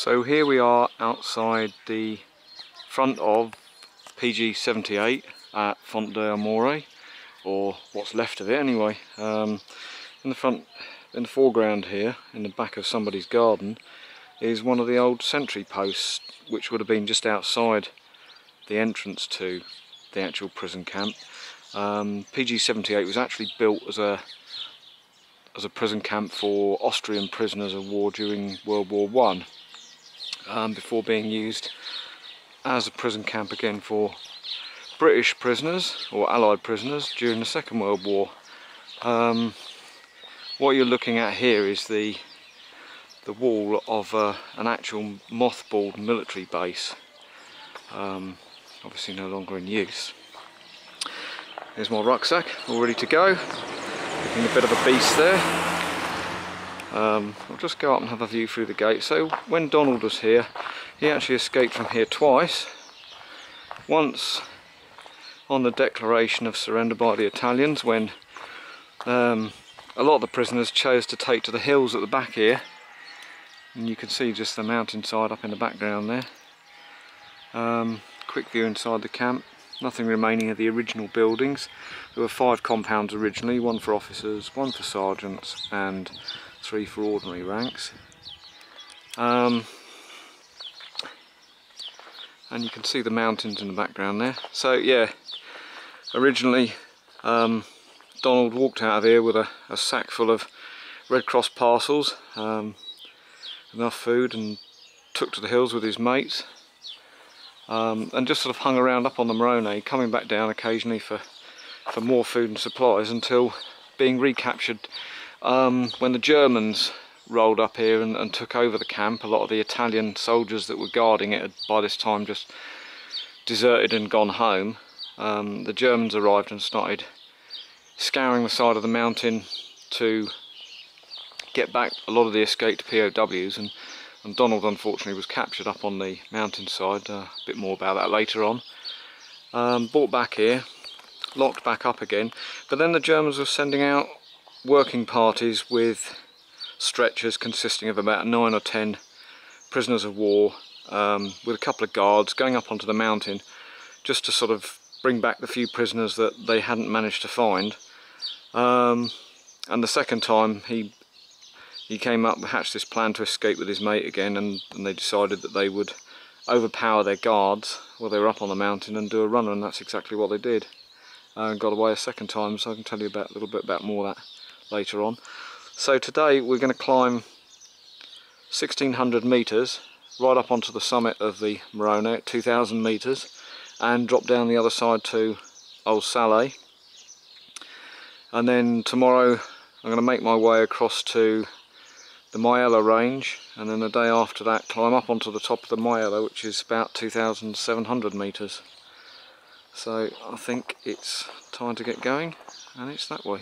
So here we are outside the front of PG78 at Font de Amore, or what's left of it anyway. In the foreground here, in the back of somebody's garden, is one of the old sentry posts, which would have been just outside the entrance to the actual prison camp. PG78 was actually built as a prison camp for Austrian prisoners of war during World War I, before being used as a prison camp again for British prisoners or Allied prisoners during the Second World War. What you're looking at here is the wall of an actual mothballed military base, obviously no longer in use. Here's my rucksack all ready to go, looking a bit of a beast there. I'll just go up and have a view through the gate. So when Donald was here, he actually escaped from here twice. Once on the declaration of surrender by the Italians, when a lot of the prisoners chose to take to the hills at the back here, and you can see just the mountainside up in the background there. Quick view inside the camp. Nothing remaining of the original buildings. There were 5 compounds originally, 1 for officers, 1 for sergeants and 3 for ordinary ranks. And you can see the mountains in the background there. So yeah, originally Donald walked out of here with a sack full of Red Cross parcels, enough food, and took to the hills with his mates. And just sort of hung around up on the Morrone, coming back down occasionally for more food and supplies, until being recaptured when the Germans rolled up here and took over the camp. A lot of the Italian soldiers that were guarding it had by this time just deserted and gone home. The Germans arrived and started scouring the side of the mountain to get back a lot of the escaped POWs, and Donald unfortunately was captured up on the mountainside. A bit more about that later on. Brought back here, locked back up again, but then the Germans were sending out working parties with stretchers consisting of about 9 or 10 prisoners of war, with a couple of guards going up onto the mountain just to sort of bring back the few prisoners that they hadn't managed to find. And the second time he came up, hatched this plan to escape with his mate again, and they decided that they would overpower their guards while they were up on the mountain and do a run, and that's exactly what they did. Got away a second time, so I can tell you a little bit about more of that later on. So today we're going to climb 1600 metres right up onto the summit of the Morrone at 2000 metres, and drop down the other side to Old Salé. And then tomorrow I'm going to make my way across to the Maiella range, and then the day after that climb up onto the top of the Maiella, which is about 2700 metres. So I think it's time to get going, and it's that way.